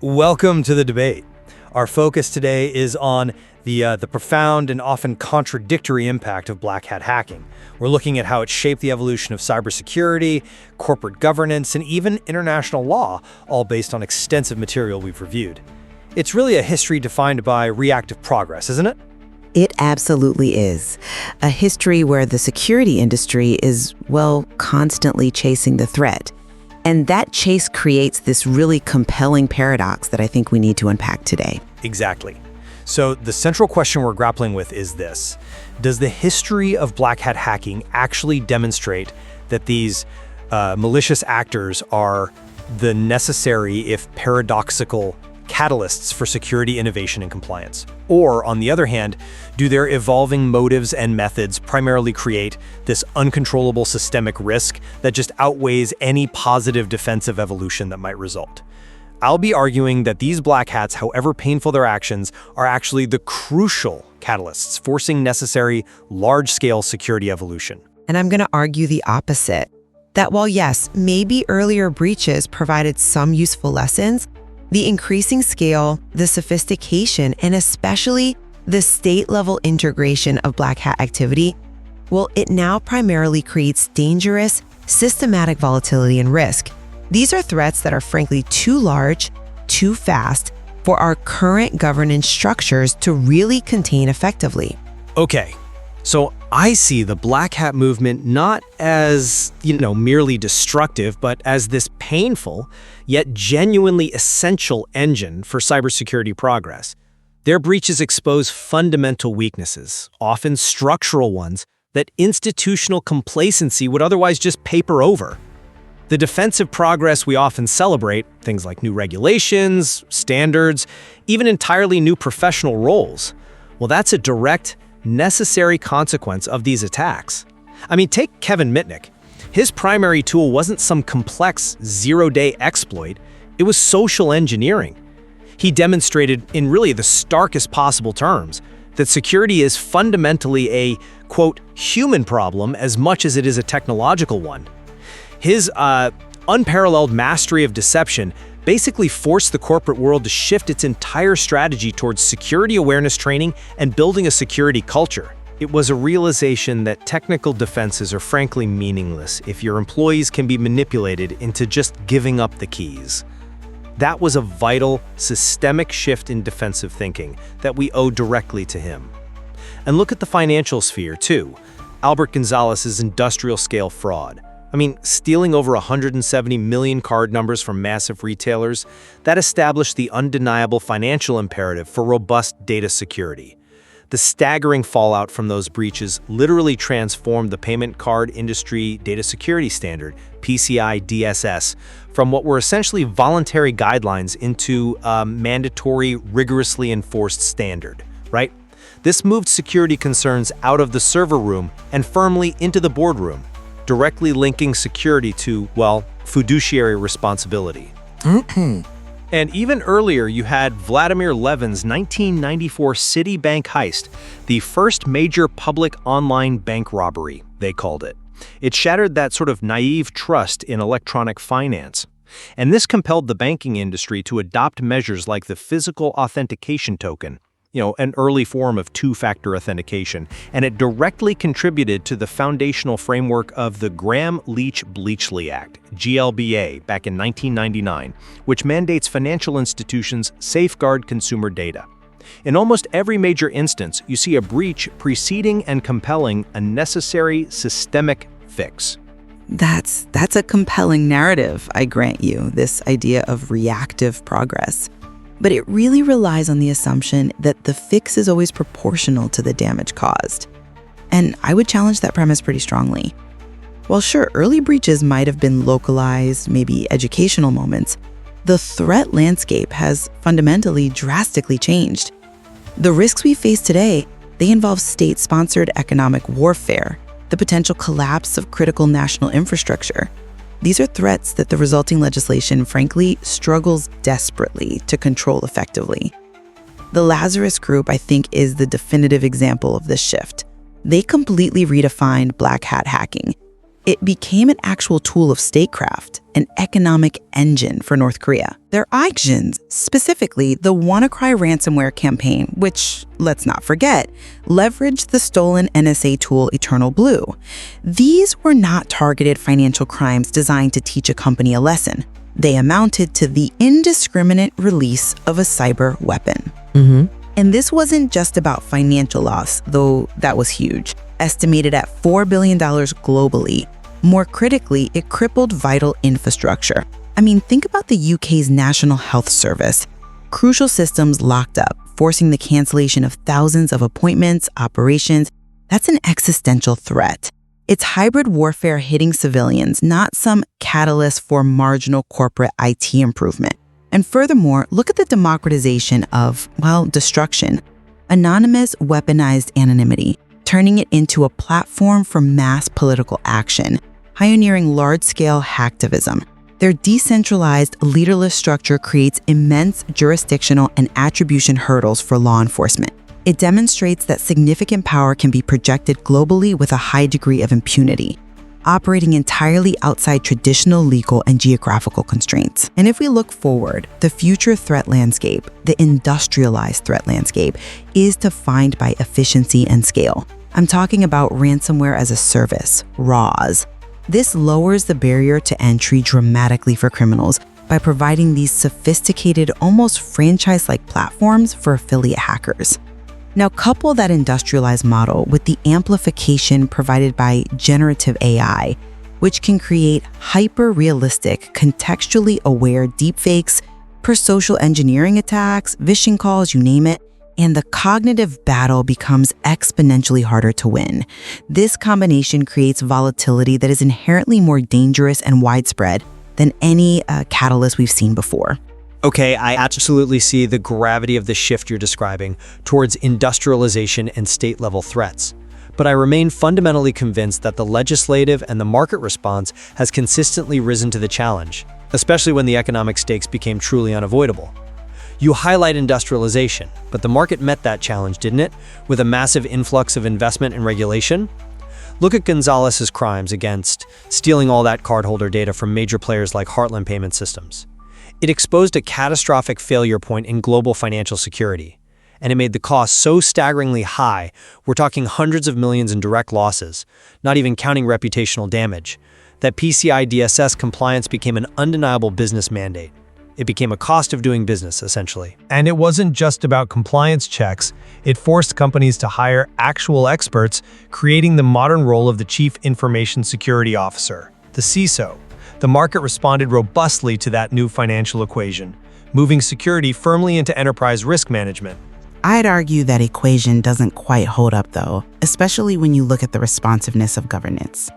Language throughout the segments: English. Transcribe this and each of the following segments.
Welcome to the debate. Our focus today is on the profound and often contradictory impact of black hat hacking. We're looking at how it shaped the evolution of cybersecurity, corporate governance, and even international law, all based on extensive material we've reviewed. It's really a history defined by reactive progress, isn't it? It absolutely is. A history where the security industry is, well, constantly chasing the threat. And that chase creates this really compelling paradox that I think we need to unpack today. Exactly. So the central question we're grappling with is this. Does the history of black hat hacking actually demonstrate that these malicious actors are the necessary, if paradoxical, catalysts for security innovation and compliance? Or, on the other hand, do their evolving motives and methods primarily create this uncontrollable systemic risk that just outweighs any positive defensive evolution that might result? I'll be arguing that these black hats, however painful their actions, are actually the crucial catalysts forcing necessary large-scale security evolution. And I'm going to argue the opposite. That while yes, maybe earlier breaches provided some useful lessons, the increasing scale, the sophistication, and especially the state-level integration of black hat activity, well, it now primarily creates dangerous, systematic volatility and risk. These are threats that are frankly too large, too fast for our current governance structures to really contain effectively. Okay, so I see the black hat movement not as, merely destructive, but as this painful, yet genuinely essential engine for cybersecurity progress. Their breaches expose fundamental weaknesses, often structural ones, that institutional complacency would otherwise just paper over. The defensive progress we often celebrate, things like new regulations, standards, even entirely new professional roles, well, that's a direct, necessary consequence of these attacks. I mean, take Kevin Mitnick. His primary tool wasn't some complex zero-day exploit, it was social engineering. He demonstrated in really the starkest possible terms that security is fundamentally a, quote, human problem as much as it is a technological one. His unparalleled mastery of deception basically forced the corporate world to shift its entire strategy towards security awareness training and building a security culture. It was a realization that technical defenses are frankly meaningless if your employees can be manipulated into just giving up the keys. That was a vital, systemic shift in defensive thinking that we owe directly to him. And look at the financial sphere, too. Albert Gonzalez's industrial-scale fraud. I mean, stealing over 170 million card numbers from massive retailers, that established the undeniable financial imperative for robust data security. The staggering fallout from those breaches literally transformed the payment card industry data security standard, PCI DSS, from what were essentially voluntary guidelines into a mandatory, rigorously enforced standard, right? This moved security concerns out of the server room and firmly into the boardroom, directly linking security to, well, fiduciary responsibility. And even earlier, you had Vladimir Levin's 1994 Citibank heist, the first major public online bank robbery, they called it. It shattered that sort of naive trust in electronic finance. And this compelled the banking industry to adopt measures like the physical authentication token, an early form of two-factor authentication, and it directly contributed to the foundational framework of the Gramm-Leach-Bleachley Act, GLBA, back in 1999, which mandates financial institutions safeguard consumer data. In almost every major instance, you see a breach preceding and compelling a necessary systemic fix. That's a compelling narrative, I grant you, this idea of reactive progress. But it really relies on the assumption that the fix is always proportional to the damage caused. And I would challenge that premise pretty strongly. While sure, early breaches might have been localized, maybe educational moments, the threat landscape has fundamentally drastically changed. The risks we face today, they involve state-sponsored economic warfare, the potential collapse of critical national infrastructure. These are threats that the resulting legislation, frankly, struggles desperately to control effectively. The Lazarus Group, I think, is the definitive example of this shift. They completely redefined black hat hacking. It became an actual tool of statecraft, an economic engine for North Korea. Their actions, specifically the WannaCry ransomware campaign, which, let's not forget, leveraged the stolen NSA tool Eternal Blue. These were not targeted financial crimes designed to teach a company a lesson. They amounted to the indiscriminate release of a cyber weapon. And this wasn't just about financial loss, though that was huge, estimated at $4 billion globally. More critically, it crippled vital infrastructure. I mean, think about the UK's National Health Service. Crucial systems locked up, forcing the cancellation of thousands of appointments, operations. That's an existential threat. It's hybrid warfare hitting civilians, not some catalyst for marginal corporate IT improvement. And furthermore, look at the democratization of, well, destruction. Anonymous, weaponized anonymity, turning it into a platform for mass political action, pioneering large-scale hacktivism. Their decentralized, leaderless structure creates immense jurisdictional and attribution hurdles for law enforcement. It demonstrates that significant power can be projected globally with a high degree of impunity, operating entirely outside traditional legal and geographical constraints. And if we look forward, the future threat landscape, the industrialized threat landscape, is defined by efficiency and scale. I'm talking about ransomware as a service, RAS. This lowers the barrier to entry dramatically for criminals by providing these sophisticated, almost franchise-like platforms for affiliate hackers. Now, couple that industrialized model with the amplification provided by generative AI, which can create hyper-realistic, contextually aware deepfakes per social engineering attacks, phishing calls, you name it, and the cognitive battle becomes exponentially harder to win. This combination creates volatility that is inherently more dangerous and widespread than any catalyst we've seen before. Okay, I absolutely see the gravity of the shift you're describing towards industrialization and state-level threats. But I remain fundamentally convinced that the legislative and the market response has consistently risen to the challenge, especially when the economic stakes became truly unavoidable. You highlight industrialization, but the market met that challenge, didn't it? With a massive influx of investment and regulation? Look at Gonzalez's crimes against stealing all that cardholder data from major players like Heartland Payment Systems. It exposed a catastrophic failure point in global financial security, and it made the cost so staggeringly high, we're talking hundreds of millions in direct losses, not even counting reputational damage, that PCI DSS compliance became an undeniable business mandate. It became a cost of doing business, essentially. And it wasn't just about compliance checks. It forced companies to hire actual experts, creating the modern role of the Chief Information Security Officer, the CISO. The market responded robustly to that new financial equation, moving security firmly into enterprise risk management. I'd argue that equation doesn't quite hold up, though, especially when you look at the responsiveness of governance.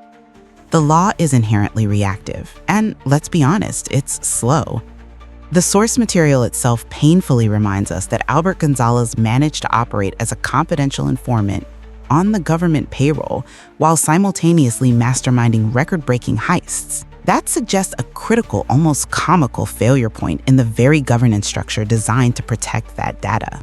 The law is inherently reactive, and let's be honest, it's slow. The source material itself painfully reminds us that Albert Gonzalez managed to operate as a confidential informant on the government payroll while simultaneously masterminding record-breaking heists. That suggests a critical, almost comical failure point in the very governance structure designed to protect that data.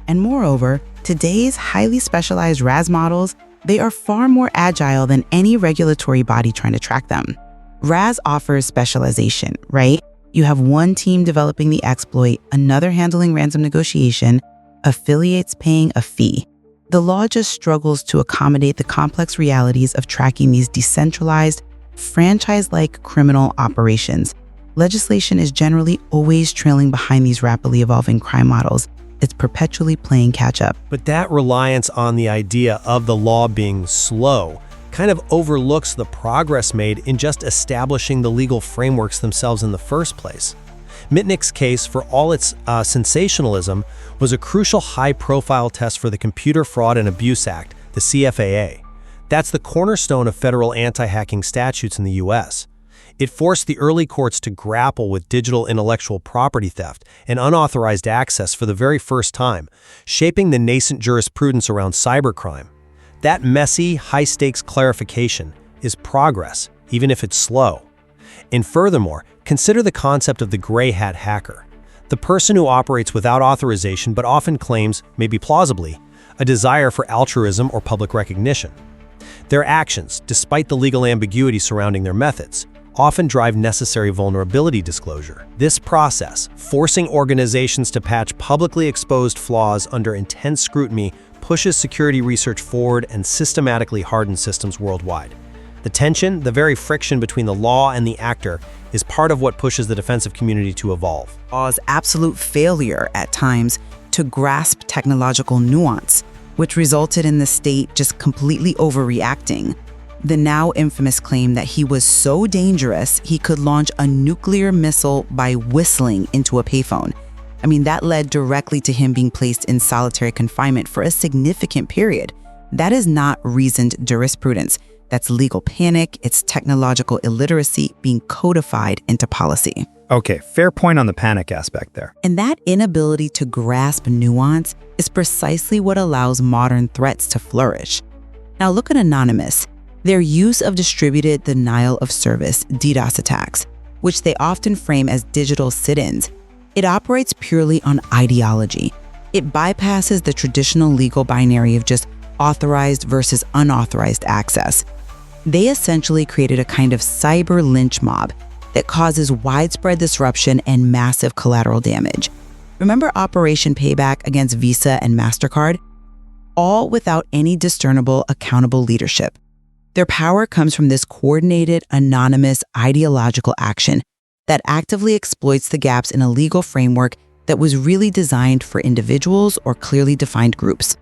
And moreover, today's highly specialized RAS models, they are far more agile than any regulatory body trying to track them. RAS offers specialization, right? You have one team developing the exploit, another handling ransom negotiation, affiliates paying a fee. The law just struggles to accommodate the complex realities of tracking these decentralized, franchise-like criminal operations. Legislation is generally always trailing behind these rapidly evolving crime models. It's perpetually playing catch-up. But that reliance on the idea of the law being slow kind of overlooks the progress made in just establishing the legal frameworks themselves in the first place. Mitnick's case, for all its sensationalism, was a crucial high-profile test for the Computer Fraud and Abuse Act, the CFAA. That's the cornerstone of federal anti-hacking statutes in the U.S. It forced the early courts to grapple with digital intellectual property theft and unauthorized access for the very first time, shaping the nascent jurisprudence around cybercrime. That messy, high-stakes clarification is progress, even if it's slow. And furthermore, consider the concept of the gray hat hacker, the person who operates without authorization but often claims, maybe plausibly, a desire for altruism or public recognition. Their actions, despite the legal ambiguity surrounding their methods, often drive necessary vulnerability disclosure. This process, forcing organizations to patch publicly exposed flaws under intense scrutiny, pushes security research forward and systematically hardens systems worldwide. The tension, the very friction between the law and the actor, is part of what pushes the defensive community to evolve. Law's absolute failure at times to grasp technological nuance, which resulted in the state just completely overreacting. The now infamous claim that he was so dangerous he could launch a nuclear missile by whistling into a payphone. I mean, that led directly to him being placed in solitary confinement for a significant period. That is not reasoned jurisprudence. That's legal panic, it's technological illiteracy being codified into policy. Okay, fair point on the panic aspect there. And that inability to grasp nuance is precisely what allows modern threats to flourish. Now look at Anonymous. Their use of distributed denial of service, DDoS attacks, which they often frame as digital sit-ins, it operates purely on ideology. It bypasses the traditional legal binary of just authorized versus unauthorized access. They essentially created a kind of cyber lynch mob that causes widespread disruption and massive collateral damage. Remember Operation Payback against Visa and MasterCard? All without any discernible, accountable leadership. Their power comes from this coordinated, anonymous, ideological action that actively exploits the gaps in a legal framework that was really designed for individuals or clearly defined groups.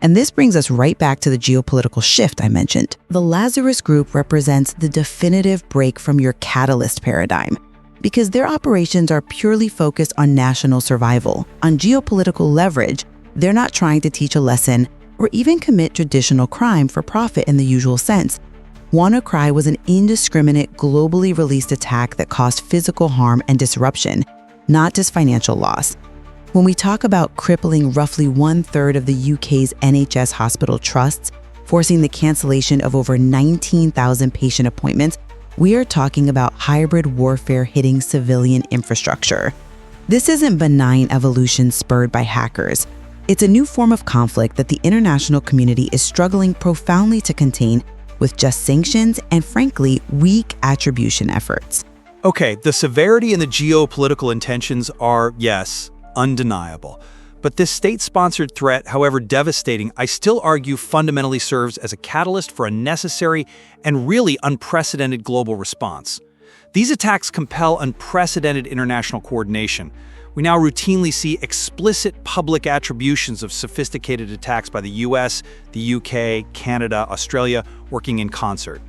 And this brings us right back to the geopolitical shift I mentioned. The Lazarus Group represents the definitive break from your catalyst paradigm, because their operations are purely focused on national survival. On geopolitical leverage, they're not trying to teach a lesson or even commit traditional crime for profit in the usual sense. WannaCry was an indiscriminate, globally released attack that caused physical harm and disruption, not just financial loss. When we talk about crippling roughly 1/3 of the UK's NHS hospital trusts, forcing the cancellation of over 19,000 patient appointments, we are talking about hybrid warfare hitting civilian infrastructure. This isn't benign evolution spurred by hackers. It's a new form of conflict that the international community is struggling profoundly to contain with just sanctions and, frankly, weak attribution efforts. Okay, the severity and the geopolitical intentions are, yes, undeniable. But this state-sponsored threat, however devastating, I still argue fundamentally serves as a catalyst for a necessary and really unprecedented global response. These attacks compel unprecedented international coordination. We now routinely see explicit public attributions of sophisticated attacks by the US, the UK, Canada, Australia, working in concert.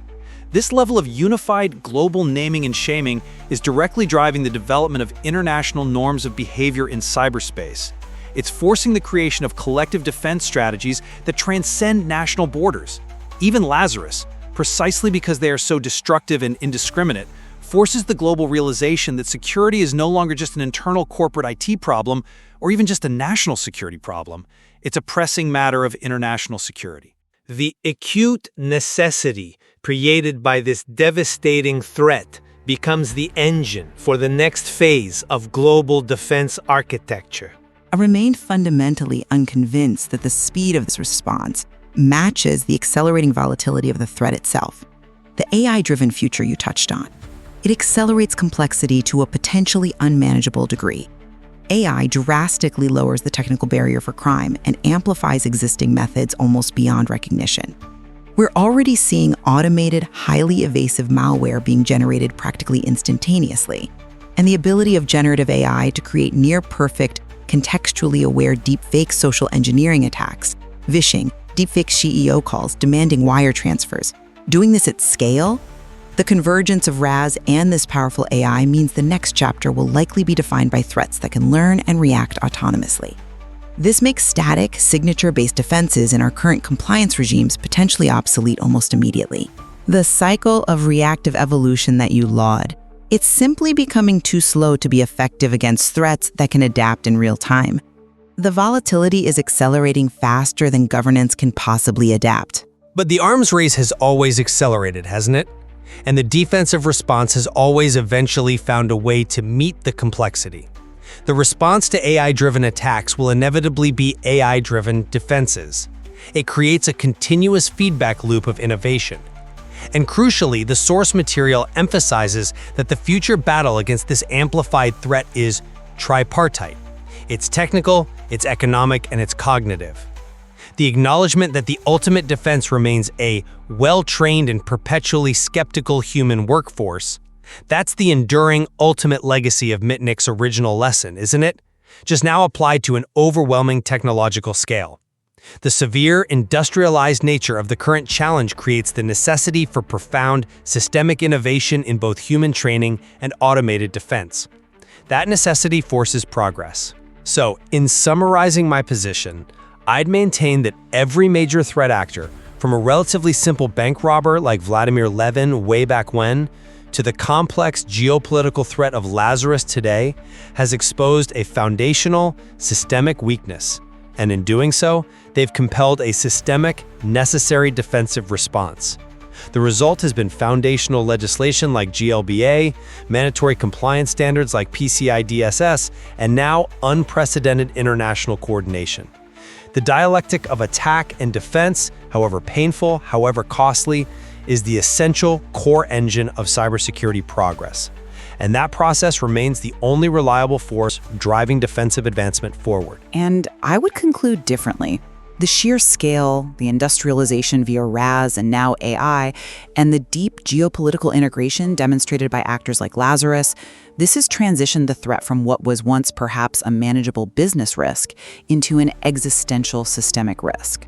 This level of unified global naming and shaming is directly driving the development of international norms of behavior in cyberspace. It's forcing the creation of collective defense strategies that transcend national borders. Even Lazarus, precisely because they are so destructive and indiscriminate, forces the global realization that security is no longer just an internal corporate IT problem or even just a national security problem. It's a pressing matter of international security. The acute necessity created by this devastating threat becomes the engine for the next phase of global defense architecture. I remain fundamentally unconvinced that the speed of this response matches the accelerating volatility of the threat itself. The AI-driven future you touched on. It accelerates complexity to a potentially unmanageable degree. AI drastically lowers the technical barrier for crime and amplifies existing methods almost beyond recognition. We're already seeing automated, highly evasive malware being generated practically instantaneously, and the ability of generative AI to create near-perfect, contextually aware deepfake social engineering attacks, vishing, deepfake CEO calls, demanding wire transfers. Doing this at scale, the convergence of RAS and this powerful AI means the next chapter will likely be defined by threats that can learn and react autonomously. This makes static, signature-based defenses in our current compliance regimes potentially obsolete almost immediately. The cycle of reactive evolution that you laud, it's simply becoming too slow to be effective against threats that can adapt in real time. The volatility is accelerating faster than governance can possibly adapt. But the arms race has always accelerated, hasn't it? And the defensive response has always eventually found a way to meet the complexity. The response to AI-driven attacks will inevitably be AI-driven defenses. It creates a continuous feedback loop of innovation. And crucially, the source material emphasizes that the future battle against this amplified threat is tripartite. It's technical, it's economic, and it's cognitive. The acknowledgement that the ultimate defense remains a well-trained and perpetually skeptical human workforce. That's the enduring ultimate legacy of Mitnick's original lesson, isn't it? Just now applied to an overwhelming technological scale. The severe, industrialized nature of the current challenge creates the necessity for profound, systemic innovation in both human training and automated defense. That necessity forces progress. So, in summarizing my position, I'd maintain that every major threat actor, from a relatively simple bank robber like Vladimir Levin way back when, to the complex geopolitical threat of Lazarus today, has exposed a foundational, systemic weakness. And in doing so, they've compelled a systemic, necessary defensive response. The result has been foundational legislation like GLBA, mandatory compliance standards like PCI DSS, and now unprecedented international coordination. The dialectic of attack and defense, however painful, however costly, is the essential core engine of cybersecurity progress. And that process remains the only reliable force driving defensive advancement forward. And I would conclude differently. The sheer scale, the industrialization via RAS and now AI, and the deep geopolitical integration demonstrated by actors like Lazarus, this has transitioned the threat from what was once perhaps a manageable business risk into an existential systemic risk.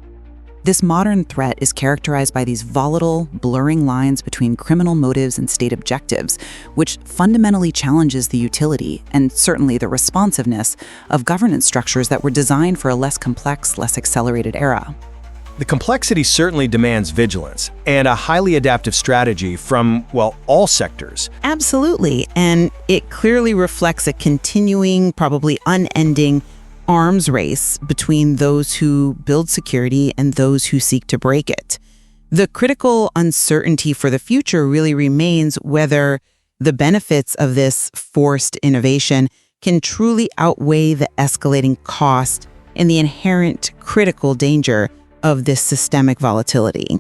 This modern threat is characterized by these volatile, blurring lines between criminal motives and state objectives, which fundamentally challenges the utility and certainly the responsiveness of governance structures that were designed for a less complex, less accelerated era. The complexity certainly demands vigilance and a highly adaptive strategy from, well, all sectors. Absolutely. And it clearly reflects a continuing, probably unending arms race between those who build security and those who seek to break it. The critical uncertainty for the future really remains whether the benefits of this forced innovation can truly outweigh the escalating cost and the inherent critical danger of this systemic volatility.